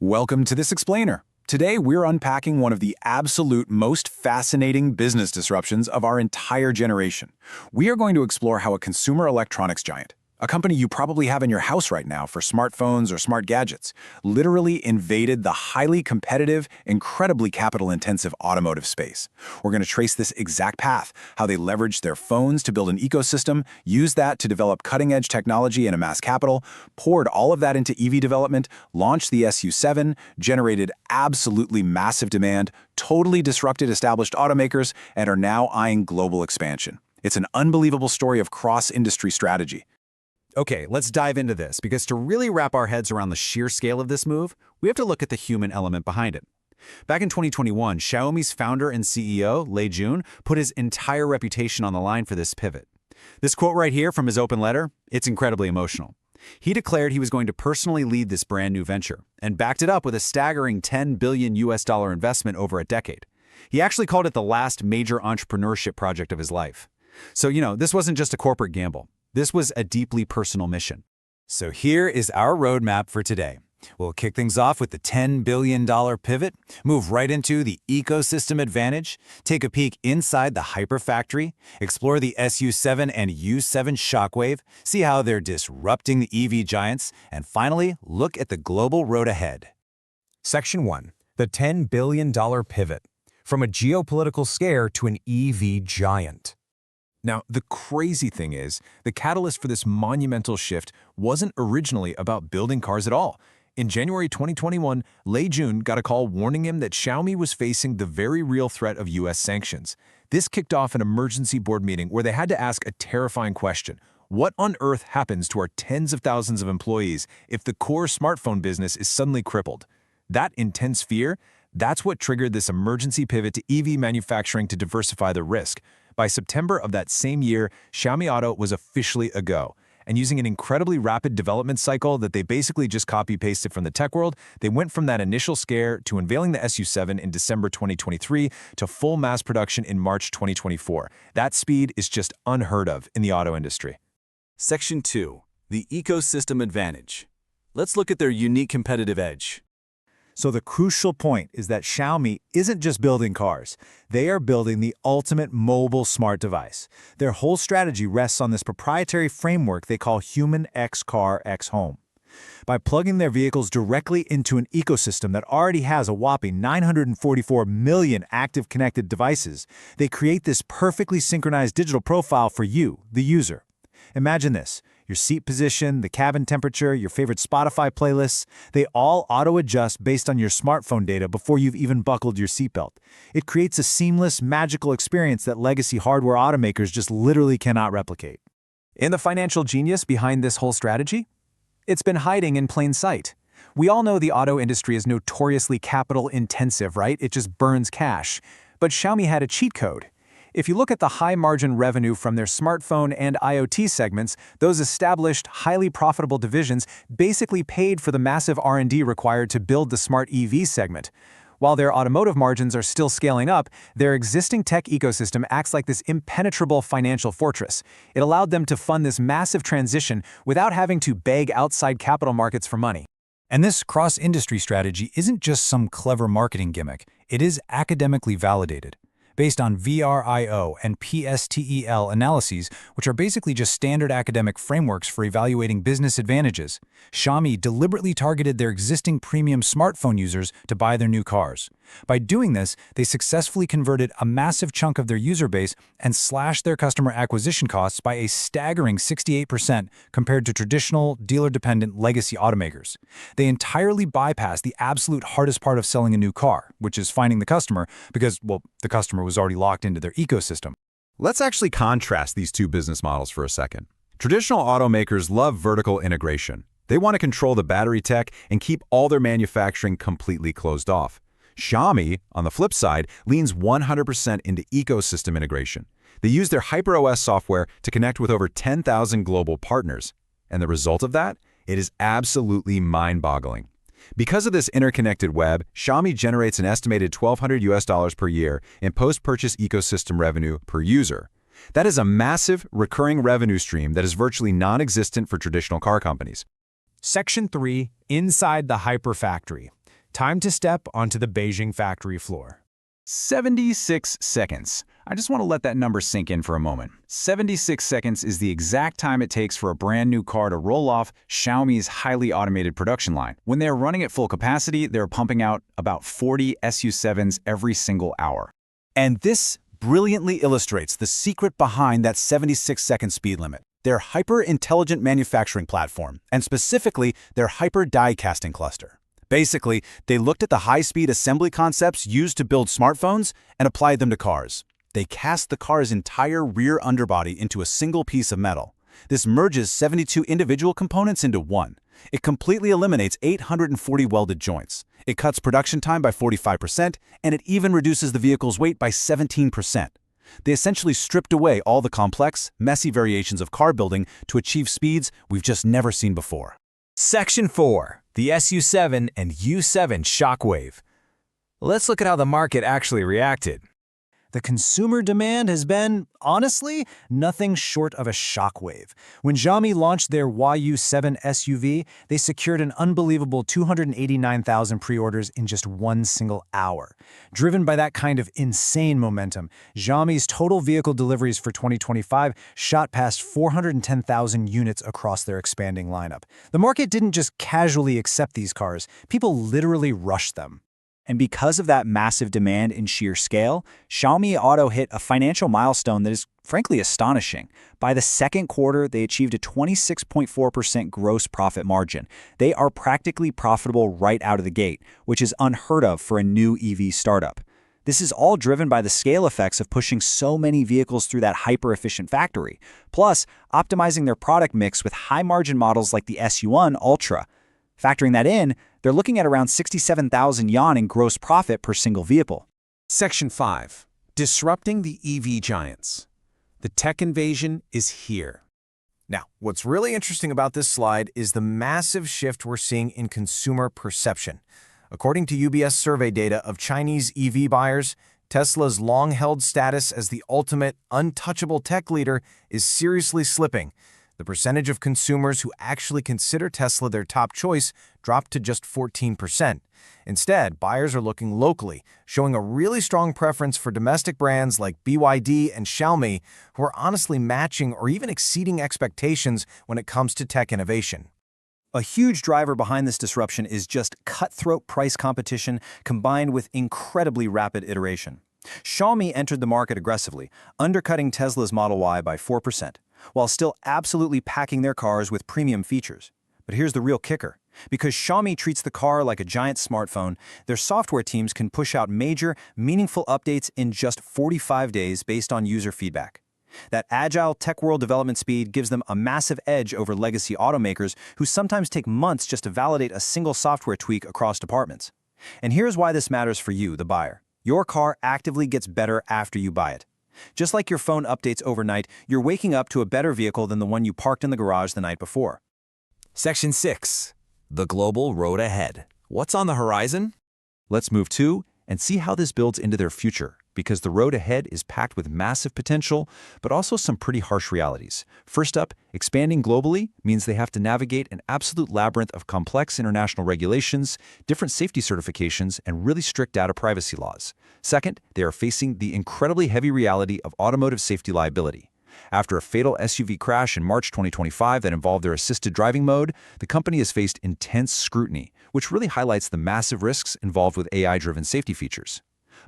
Welcome to this explainer. Today, we're unpacking one of the absolute most fascinating business disruptions of our entire generation. We are going to explore how a consumer electronics giant, a company you probably have in your house right now for smartphones or smart gadgets, literally invaded the highly competitive, incredibly capital-intensive automotive space. We're going to trace this exact path, how they leveraged their phones to build an ecosystem, used that to develop cutting-edge technology and amass capital, poured all of that into EV development, launched the SU7, generated absolutely massive demand, totally disrupted established automakers, and are now eyeing global expansion. It's an unbelievable story of cross-industry strategy. Okay, let's dive into this, because to really wrap our heads around the sheer scale of this move, we have to look at the human element behind it. Back in 2021, Xiaomi's founder and CEO, Lei Jun, put his entire reputation on the line for this pivot. This quote right here from his open letter, it's incredibly emotional. He declared he was going to personally lead this brand new venture, and backed it up with a staggering $10 billion investment over a decade. He actually called it the last major entrepreneurship project of his life. So, this wasn't just a corporate gamble. This was a deeply personal mission. So here is our roadmap for today. We'll kick things off with the $10 billion pivot, move right into the ecosystem advantage, take a peek inside the hyperfactory, explore the SU7 and U7 shockwave, see how they're disrupting the EV giants, and finally, look at the global road ahead. Section 1. The $10 billion pivot. From a geopolitical scare to an EV giant. Now, the crazy thing is, the catalyst for this monumental shift wasn't originally about building cars at all. In January 2021, Lei Jun got a call warning him that Xiaomi was facing the very real threat of US sanctions. This kicked off an emergency board meeting where they had to ask a terrifying question. What on earth happens to our tens of thousands of employees if the core smartphone business is suddenly crippled? That intense fear, that's what triggered this emergency pivot to EV manufacturing to diversify the risk. By September of that same year, Xiaomi Auto was officially a go. And using an incredibly rapid development cycle that they basically just copy-pasted from the tech world, they went from that initial scare to unveiling the SU7 in December 2023 to full mass production in March 2024. That speed is just unheard of in the auto industry. Section 2. The ecosystem advantage. Let's look at their unique competitive edge. So the crucial point is that Xiaomi isn't just building cars. They are building the ultimate mobile smart device. Their whole strategy rests on this proprietary framework they call Human X Car X Home. By plugging their vehicles directly into an ecosystem that already has a whopping 944 million active connected devices, they create this perfectly synchronized digital profile for you, the user. Imagine this. Your seat position, the cabin temperature, your favorite Spotify playlists, they all auto-adjust based on your smartphone data before you've even buckled your seatbelt. It creates a seamless, magical experience that legacy hardware automakers just literally cannot replicate. And the financial genius behind this whole strategy? It's been hiding in plain sight. We all know the auto industry is notoriously capital-intensive, right? It just burns cash. But Xiaomi had a cheat code. If you look at the high-margin revenue from their smartphone and IoT segments, those established, highly profitable divisions basically paid for the massive R&D required to build the smart EV segment. While their automotive margins are still scaling up, their existing tech ecosystem acts like this impenetrable financial fortress. It allowed them to fund this massive transition without having to beg outside capital markets for money. And this cross-industry strategy isn't just some clever marketing gimmick. It is academically validated. Based on VRIO and PSTEL analyses, which are basically just standard academic frameworks for evaluating business advantages, Xiaomi deliberately targeted their existing premium smartphone users to buy their new cars. By doing this, they successfully converted a massive chunk of their user base and slashed their customer acquisition costs by a staggering 68% compared to traditional, dealer-dependent legacy automakers. They entirely bypassed the absolute hardest part of selling a new car, which is finding the customer, because, well, the customer was already locked into their ecosystem. Let's actually contrast these two business models for a second. Traditional automakers love vertical integration. They want to control the battery tech and keep all their manufacturing completely closed off. Xiaomi, on the flip side, leans 100% into ecosystem integration. They use their HyperOS software to connect with over 10,000 global partners. And the result of that? It is absolutely mind-boggling. Because of this interconnected web, Xiaomi generates an estimated $1,200 per year in post-purchase ecosystem revenue per user. That is a massive, recurring revenue stream that is virtually non-existent for traditional car companies. Section 3. Inside the Hyperfactory. Time to step onto the Beijing factory floor. 76 seconds. I just want to let that number sink in for a moment. 76 seconds is the exact time it takes for a brand new car to roll off Xiaomi's highly automated production line. When they're running at full capacity, they're pumping out about 40 SU7s every single hour. And this brilliantly illustrates the secret behind that 76-second speed limit. Their hyper-intelligent manufacturing platform, and specifically their hyper-die casting cluster. Basically, they looked at the high-speed assembly concepts used to build smartphones and applied them to cars. They cast the car's entire rear underbody into a single piece of metal. This merges 72 individual components into one. It completely eliminates 840 welded joints. It cuts production time by 45%, and it even reduces the vehicle's weight by 17%. They essentially stripped away all the complex, messy variations of car building to achieve speeds we've just never seen before. Section 4. The SU7 and U7 shockwave. Let's look at how the market actually reacted. The consumer demand has been, honestly, nothing short of a shockwave. When Xiaomi launched their YU7 SUV, they secured an unbelievable 289,000 pre-orders in just one single hour. Driven by that kind of insane momentum, Xiaomi's total vehicle deliveries for 2025 shot past 410,000 units across their expanding lineup. The market didn't just casually accept these cars, people literally rushed them. And because of that massive demand in sheer scale, Xiaomi Auto hit a financial milestone that is frankly astonishing. By the second quarter, they achieved a 26.4% gross profit margin. They are practically profitable right out of the gate, which is unheard of for a new EV startup. This is all driven by the scale effects of pushing so many vehicles through that hyper-efficient factory, plus optimizing their product mix with high-margin models like the SU1 Ultra. Factoring that in, they're looking at around 67,000 yuan in gross profit per single vehicle. Section 5. Disrupting the EV giants. The tech invasion is here. Now, what's really interesting about this slide is the massive shift we're seeing in consumer perception. According to UBS survey data of Chinese EV buyers, Tesla's long-held status as the ultimate untouchable tech leader is seriously slipping. The percentage of consumers who actually consider Tesla their top choice dropped to just 14%. Instead, buyers are looking locally, showing a really strong preference for domestic brands like BYD and Xiaomi, who are honestly matching or even exceeding expectations when it comes to tech innovation. A huge driver behind this disruption is just cutthroat price competition combined with incredibly rapid iteration. Xiaomi entered the market aggressively, undercutting Tesla's Model Y by 4%, while still absolutely packing their cars with premium features. But here's the real kicker. Because Xiaomi treats the car like a giant smartphone, their software teams can push out major, meaningful updates in just 45 days based on user feedback. That agile tech world development speed gives them a massive edge over legacy automakers who sometimes take months just to validate a single software tweak across departments. And here's why this matters for you, the buyer. Your car actively gets better after you buy it. Just like your phone updates overnight, you're waking up to a better vehicle than the one you parked in the garage the night before. Section 6. The global road ahead. What's on the horizon? Let's move to and see how this builds into their future, because the road ahead is packed with massive potential, but also some pretty harsh realities. First up, expanding globally means they have to navigate an absolute labyrinth of complex international regulations, different safety certifications, and really strict data privacy laws. Second, they are facing the incredibly heavy reality of automotive safety liability. After a fatal SUV crash in March 2025 that involved their assisted driving mode, the company has faced intense scrutiny, which really highlights the massive risks involved with AI-driven safety features.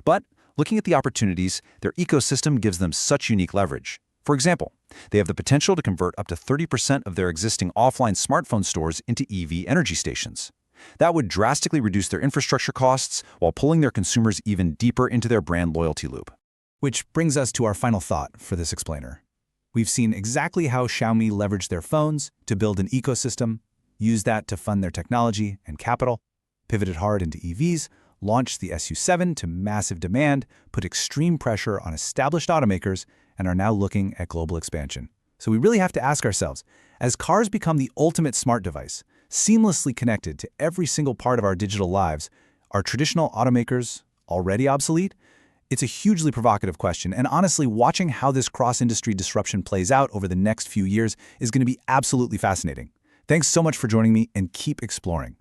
But looking at the opportunities, their ecosystem gives them such unique leverage. For example, they have the potential to convert up to 30% of their existing offline smartphone stores into EV energy stations. That would drastically reduce their infrastructure costs while pulling their consumers even deeper into their brand loyalty loop. Which brings us to our final thought for this explainer. We've seen exactly how Xiaomi leveraged their phones to build an ecosystem, used that to fund their technology and capital, pivoted hard into EVs, launched the SU7 to massive demand, put extreme pressure on established automakers, and are now looking at global expansion. So we really have to ask ourselves, as cars become the ultimate smart device, seamlessly connected to every single part of our digital lives, are traditional automakers already obsolete? It's a hugely provocative question, and honestly, watching how this cross-industry disruption plays out over the next few years is going to be absolutely fascinating. Thanks so much for joining me, and keep exploring.